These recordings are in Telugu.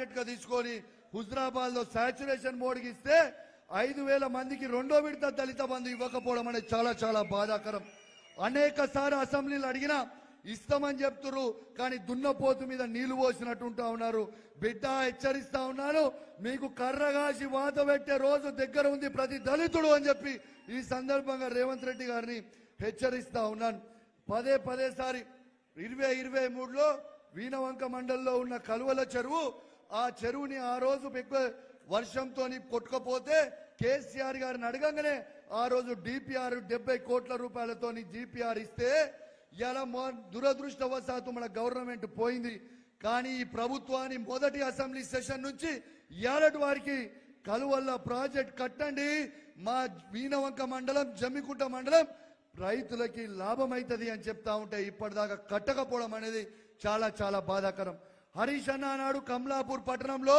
టార్గెట్ గా తీసుకొని హుజరాబాద్ లో సాచురేషన్ మోడ్కి ఇస్తే 5,000 మందికి రెండో విడత దళిత బంధు ఇవ్వకపోవడం అనేది చాలా చాలా బాధాకరం. అనేక సార్లు అసెంబ్లీలు అడిగినా ఇస్తామని చెప్తున్నారు, కానీ దున్నపోతు మీద నీళ్లు పోసినట్టుంటా ఉన్నారు. బిడ్డ హెచ్చరిస్తా ఉన్నాను, మీకు కర్రగాసి వాత పెట్టే రోజు దగ్గర ఉంది ప్రతి దళితుడు అని చెప్పి ఈ సందర్భంగా రేవంత్ రెడ్డి గారిని హెచ్చరిస్తా ఉన్నాను. పదే సారి 2023లో వీణవంక మండలంలో ఉన్న కలువల చెరువు, ఆ చెరువుని ఆ రోజు వర్షంతో కొట్టుకపోతే కేసీఆర్ గారిని అడగంగానే ఆ రోజు డిపిఆర్ 70 కోట్ల రూపాయలతో డిపిఆర్ ఇస్తే ఇలా దురదృష్టవశాత్తు మన గవర్నమెంట్ పోయింది. కానీ ఈ ప్రభుత్వాన్ని మొదటి అసెంబ్లీ సెషన్ నుంచి ఏలటి వారికి కలువల్ల ప్రాజెక్ట్ కట్టండి, మా వీణవంక మండలం జమ్మికుంట మండలం రైతులకి లాభం అవుతుంది అని చెప్తా ఉంటే ఇప్పటిదాకా కట్టకపోవడం అనేది చాలా చాలా బాధాకరం. హరీష్ అన్న నాడు కమలాపూర్ పట్టణంలో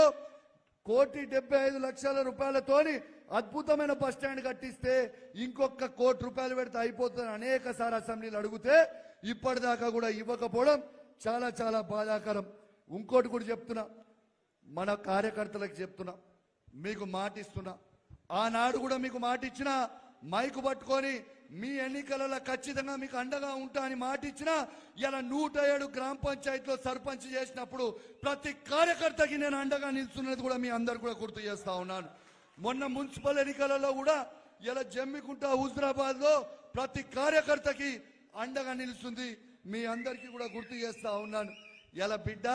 1,75,00,000 రూపాయలతోని అద్భుతమైన బస్ స్టాండ్ కట్టిస్తే ఇంకొక 1 కోటి రూపాయలు పెడితే అయిపోతుంది అనేక సార్లు అసెంబ్లీలు అడిగితే ఇప్పటిదాకా కూడా ఇవ్వకపోవడం చాలా చాలా బాధాకరం. ఇంకోటి కూడా చెప్తున్నా, మన కార్యకర్తలకు చెప్తున్నా, మీకు మాట ఇస్తున్నా, ఆనాడు కూడా మీకు మాట ఇచ్చిన మైకు పట్టుకొని మీ ఎన్నికలలో ఖచ్చితంగా మీకు అండగా ఉంటా అని మాట ఇచ్చిన ఇలా 107 గ్రామ పంచాయతీలో సర్పంచ్ చేసినప్పుడు ప్రతి కార్యకర్తకి నేను అండగా నిలుస్తున్నది కూడా మీ అందరు కూడా గుర్తు చేస్తా ఉన్నాను. మొన్న మున్సిపల్ ఎన్నికలలో కూడా ఇలా జమ్మికుంట హుజరాబాద్ లో ప్రతి కార్యకర్తకి అండగా నిలుస్తుంది, మీ అందరికీ కూడా గుర్తు చేస్తా ఉన్నాను. ఇలా బిడ్డ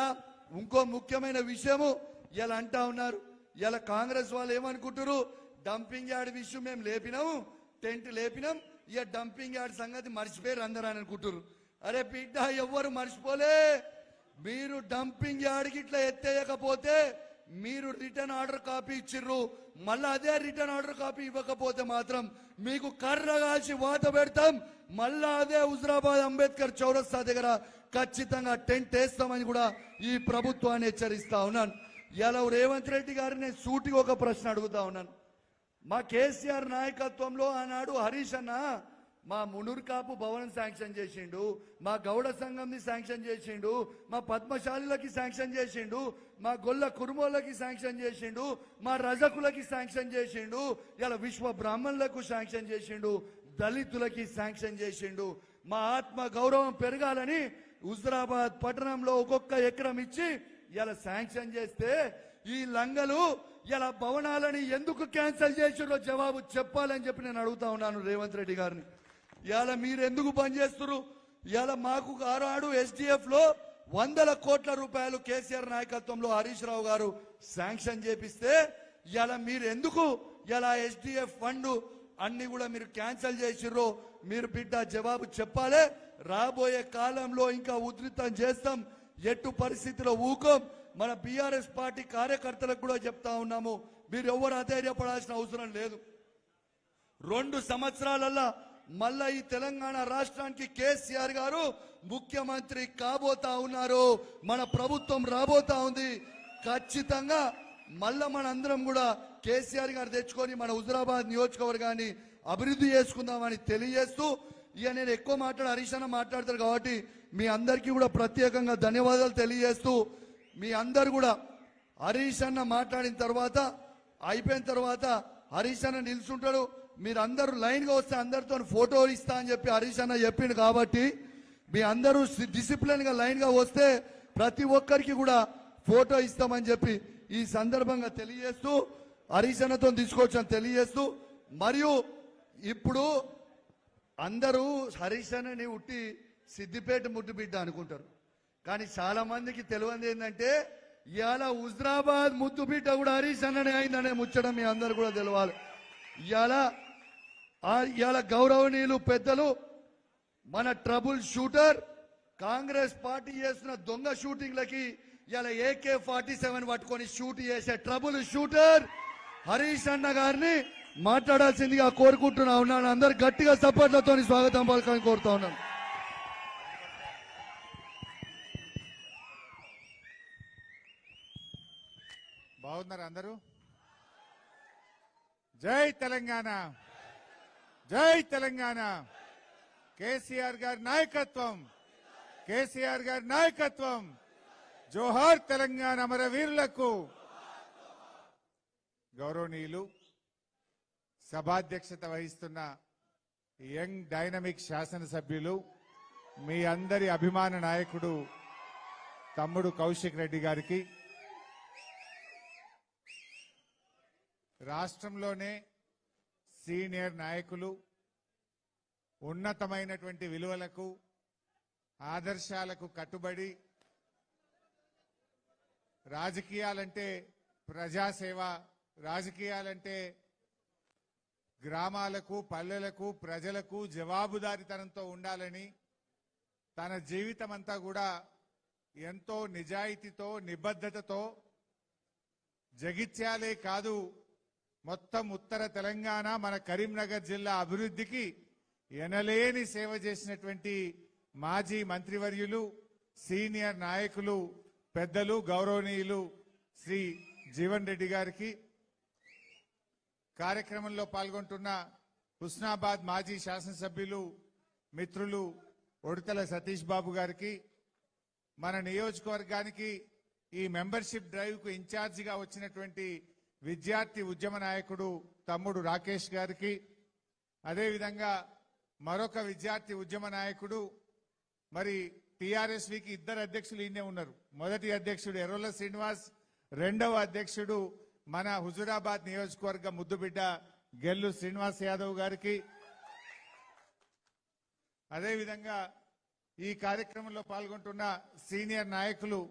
ఇంకో ముఖ్యమైన విషయము ఇలా అంటా ఉన్నారు, ఇలా కాంగ్రెస్ వాళ్ళు ఏమనుకుంటారు, డంపింగ్ యార్డ్ విషయం మేము లేపినాము, టెంట్ లేపినాం, ఇక డంపింగ్ యార్డ్ సంగతి మర్చిపోయారు అందరూ అని అనుకుంటారు. అరే బిడ్డ ఎవ్వరు మర్చిపోలే, మీరు డంపింగ్ యార్డ్కి ఇట్లా ఎత్తేయకపోతే మీరు రిటర్న్ ఆర్డర్ కాపీ ఇచ్చిర్రు, మళ్ళీ అదే రిటర్న్ ఆర్డర్ కాపీ ఇవ్వకపోతే మాత్రం మీకు కర్ర కాల్చి వాత పెడతాం, మళ్ళా అదే హుజరాబాద్ అంబేద్కర్ చౌరస్తా దగ్గర ఖచ్చితంగా టెంట్ వేస్తామని కూడా ఈ ప్రభుత్వాన్ని హెచ్చరిస్తా ఉన్నాను. ఇలా రేవంత్ రెడ్డి గారిని నేను సూటిగా ఒక ప్రశ్న అడుగుతా ఉన్నాను. మా కేసీఆర్ నాయకత్వంలో ఆనాడు హరీష్ అన్న మా మునూరు కాపు భవనం శాంక్షన్ చేసిండు, మా గౌడ సంఘంని శాంక్షన్ చేసిండు, మా పద్మశాలిలకి శాంక్షన్ చేసిండు, మా గొల్ల కురుమోళ్ళకి శాంక్షన్ చేసిండు, మా రజకులకి శాంక్షన్ చేసిండు, ఇలా విశ్వ బ్రాహ్మణులకు శాంక్షన్ చేసిండు, దళితులకి శాంక్షన్ చేసిండు. మా ఆత్మ గౌరవం పెరగాలని హుజరాబాద్ పట్టణంలో ఒక్కొక్క ఎకరం ఇచ్చి ఇలా శాంక్షన్ చేస్తే ఈ లంగలు ఇలా భవనాలని ఎందుకు క్యాన్సిల్ చేసిరో జవాబు చెప్పాలని చెప్పి నేను అడుగుతా ఉన్నాను రేవంత్ రెడ్డి గారిని. ఇలా మీరు ఎందుకు పనిచేస్తున్నారు? ఇలా మాకు ఆనాడు SDF లో 100 కోట్ల రూపాయలు కేసీఆర్ నాయకత్వంలో హరీష్ రావు గారు శాంక్షన్ చేపిస్తే ఇలా మీరు ఎందుకు ఇలా SDF ఫండ్ అన్ని కూడా మీరు క్యాన్సిల్ చేసిర్రో మీరు బిడ్డ జవాబు చెప్పాలి. రాబోయే కాలంలో ఇంకా ఉధృతం చేస్తాం, ఎట్టు పరిస్థితిలో ఊకోం. మన బీఆర్ఎస్ పార్టీ కార్యకర్తలకు కూడా చెప్తా ఉన్నాము, మీరు ఎవరు అధైర్యపడాల్సిన అవసరం లేదు. 2 సంవత్సరాలల్లా మళ్ళా ఈ తెలంగాణ రాష్ట్రానికి కేసీఆర్ గారు ముఖ్యమంత్రి కాబోతా ఉన్నారు, మన ప్రభుత్వం రాబోతా ఉంది. ఖచ్చితంగా మళ్ళా మన అందరం కూడా కేసీఆర్ గారు తెచ్చుకొని మన హుజరాబాద్ నియోజకవర్గాన్ని అభివృద్ధి చేసుకుందామని తెలియజేస్తూ, ఇక నేను ఎక్కువ హరీష్ అన్న మాట్లాడతారు కాబట్టి మీ అందరికీ కూడా ప్రత్యేకంగా ధన్యవాదాలు తెలియజేస్తూ, మీ అందరు కూడా హరీష్ అన్న మాట్లాడిన తర్వాత అయిపోయిన తర్వాత హరీష్ అన్న నిల్చుంటాడు, మీరు అందరూ లైన్గా వస్తే అందరితో ఫోటో ఇస్తా అని చెప్పి హరీష్ అన్న చెప్పిండు. కాబట్టి మీ అందరూ డిసిప్లిన్గా లైన్గా వస్తే ప్రతి ఒక్కరికి కూడా ఫోటో ఇస్తామని చెప్పి ఈ సందర్భంగా తెలియజేస్తూ, హరీష్ అన్నతో తీసుకోవచ్చని తెలియజేస్తూ, మరియు ఇప్పుడు అందరూ హరీష్ అన్నని ఉట్టి సిద్దిపేట ముద్దు బిడ్డ అనుకుంటారు, కానీ చాలా మందికి తెలియదు ఏంటంటే ఇవాళ హుజరాబాద్ ముద్దు బిడ్డ కూడా హరీష్ అన్ననే అయిందనే ముచ్చడం మీ అందరు కూడా తెలవాలి. ఇవాళ గౌరవనీయులు పెద్దలు మన ట్రబుల్ షూటర్ కాంగ్రెస్ పార్టీ చేస్తున్న దొంగ షూటింగ్లకి ఇలా AK-47 పట్టుకొని షూట్ చేసే ట్రబుల్ షూటర్ హరీష్ అన్న గారిని మాట్లాడాల్సిందిగా కోరుకుంటున్నా ఉన్నాను. అందరు గట్టిగా సపోర్ట్లతో స్వాగతం పలకాలని కోరుతా ఉన్నాను. బాగున్నారు అందరూ? జై తెలంగాణ, జై తెలంగాణ. కేసీఆర్ గారి నాయకత్వం, కేసీఆర్ గారి నాయకత్వం. జోహార్ తెలంగాణ అమరవీరులకు. గౌరవనీయులు, సభాధ్యక్షత వహిస్తున్న యంగ్ డైనమిక్ శాసనసభ్యులు, మీ అందరి అభిమాన నాయకుడు తమ్ముడు కౌశిక్ రెడ్డి గారికి, రాష్ట్రంలోనే సీనియర్ నాయకులు, ఉన్నతమైనటువంటి విలువలకు ఆదర్శాలకు కట్టుబడి రాజకీయాలంటే ప్రజాసేవ, రాజకీయాలంటే గ్రామాలకు, పల్లెలకు, ప్రజలకు జవాబుదారీతనంతో ఉండాలని తన జీవితం అంతా కూడా ఎంతో నిజాయితీతో, నిబద్ధతతో జగిత్యాలే కాదు మొత్తం ఉత్తర తెలంగాణ, మన కరీంనగర్ జిల్లా అభివృద్ధికి ఎనలేని సేవ చేసినటువంటి మాజీ మంత్రివర్యులు, సీనియర్ నాయకులు, పెద్దలు, గౌరవనీయులు శ్రీ జీవన్ రెడ్డి గారికి, కార్యక్రమంలో పాల్గొంటున్న హుస్నాబాద్ మాజీ శాసనసభ్యులు మిత్రులు ఉడతల సతీష్ బాబు గారికి, మన నియోజకవర్గానికి ఈ మెంబర్షిప్ డ్రైవ్ కు ఇన్ఛార్జిగా వచ్చినటువంటి విద్యార్థి ఉద్యమ నాయకుడు తమ్ముడు రాకేష్ గారికి, అదేవిధంగా మరొక విద్యార్థి ఉద్యమ నాయకుడు, మరి టిఆర్ఎస్వికి ఇద్దరు అధ్యక్షులు ఈయనే ఉన్నారు. మొదటి అధ్యక్షుడు ఎర్రొల్ల శ్రీనివాస్, రెండవ అధ్యక్షుడు మన హుజూరాబాద్ నియోజకవర్గ ముద్దుబిడ్డ గెల్లు శ్రీనివాస్ యాదవ్ గారికి, అదేవిధంగా ఈ కార్యక్రమంలో పాల్గొంటున్న సీనియర్ నాయకులు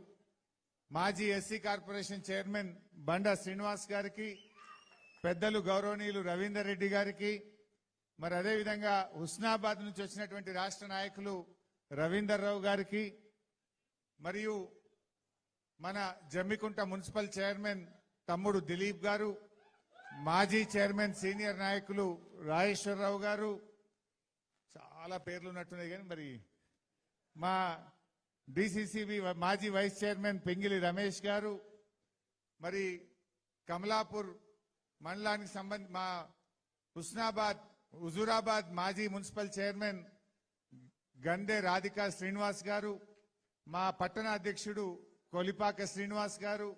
మాజీ ఎస్సీ కార్పొరేషన్ చైర్మన్ బండా శ్రీనివాస్ గారికి, పెద్దలు గౌరవనీయులు రవీందర్ రెడ్డి గారికి, మరి అదేవిధంగా హుస్నాబాద్ నుంచి వచ్చినటువంటి రాష్ట్ర నాయకులు రవీందర్ రావు గారికి, మరియు మన జమ్మికుంట మున్సిపల్ చైర్మన్ తమ్ముడు దిలీప్ గారు, మాజీ చైర్మన్ సీనియర్ నాయకులు రాజేశ్వరరావు గారు, చాలా పేర్లు ఉన్నట్టున్నాయి కానీ మరి మా డిసిసిబి మాజీ వైస్ చైర్మన్ పెంగిలి రమేష్ గారు, మరి కమలాపూర్ మండలానికి సంబంధించి మా హుజూరాబాద్ మాజీ మున్సిపల్ చైర్మన్ గండే రాధికా శ్రీనివాస్ గారు, మా పట్టణ అధ్యక్షుడు కొలిపాక శ్రీనివాస్ గారు,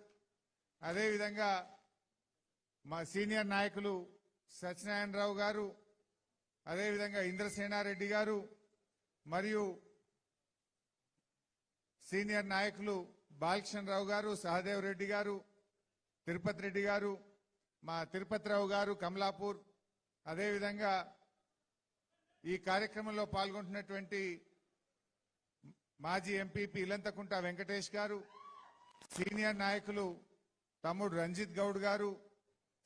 అదేవిధంగా మా సీనియర్ నాయకులు సత్యనారాయణరావు గారు, అదేవిధంగా ఇంద్రసేనారెడ్డి గారు, మరియు సీనియర్ నాయకులు బాలకృష్ణ రావు గారు, సహదేవ్ రెడ్డి గారు, తిరుపతి రెడ్డి గారు, మా తిరుపతిరావు గారు కమలాపూర్, అదేవిధంగా ఈ కార్యక్రమంలో పాల్గొంటున్నటువంటి మాజీ ఎంపీపీ ఇలంతకుంట వెంకటేష్ గారు, సీనియర్ నాయకులు తమ్ముడు రంజిత్ గౌడ్ గారు,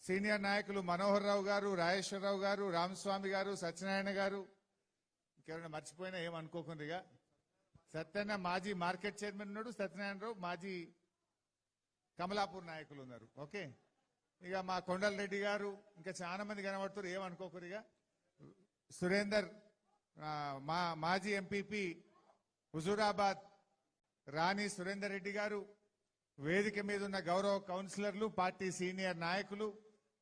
సీనియర్ నాయకులు మనోహర్ రావు గారు, రాజేశ్వరరావు గారు, రామస్వామి గారు, సత్యనారాయణ గారు, ఇంకెవరైనా మర్చిపోయినా ఏమనుకోకుందిగా. సత్యనారాయణ మాజీ మార్కెట్ చైర్మన్ ఉన్నాడు, సత్యనారాయణరావు మాజీ కమలాపూర్ నాయకులు ఉన్నారు. ఓకే, ఇక మా కొండల్ రెడ్డి గారు, ఇంకా చాలా మంది కనబడుతారు, ఏమనుకోకూరిగా. సురేందర్ మా మాజీ ఎంపీపీ హుజూరాబాద్ రాణి సురేందర్ రెడ్డి గారు, వేదిక మీద ఉన్న గౌరవ కౌన్సిలర్లు, పార్టీ సీనియర్ నాయకులు,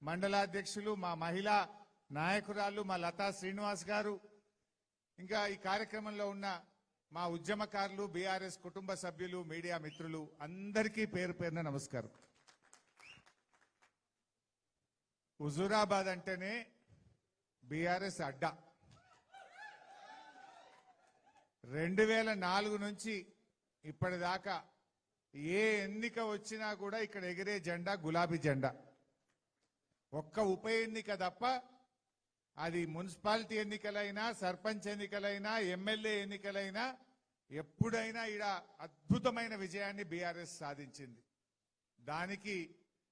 మండలాధ్యక్షులు, మా మహిళా నాయకురాలు మా లతా శ్రీనివాస్ గారు, ఇంకా ఈ కార్యక్రమంలో ఉన్న మా ఉద్యమకారులు, బీఆర్ఎస్ కుటుంబ సభ్యులు, మీడియా మిత్రులు అందరికీ పేరు పేరున నమస్కారం. హుజూరాబాద్ అంటేనే బీఆర్ఎస్ అడ్డా. 2004 నుంచి ఇప్పటిదాకా ఏ ఎన్నిక వచ్చినా కూడా ఇక్కడ ఎగిరే జెండా గులాబీ జెండా. ఒక్క ఉప ఎన్నిక తప్ప అది మున్సిపాలిటీ ఎన్నికలైనా, సర్పంచ్ ఎన్నికలైనా, ఎమ్మెల్యే ఎన్నికలైనా ఎప్పుడైనా ఈడ అద్భుతమైన విజయాన్ని బీఆర్ఎస్ సాధించింది. దానికి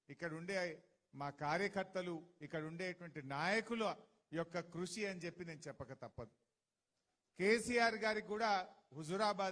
ఇక్కడ ఉండే మా కార్యకర్తలు, ఇక్కడ ఉండేటువంటి నాయకుల యొక్క కృషి అని చెప్పి నేను చెప్పక తప్పదు. కేసీఆర్ గారికి కూడా హుజూరాబాద్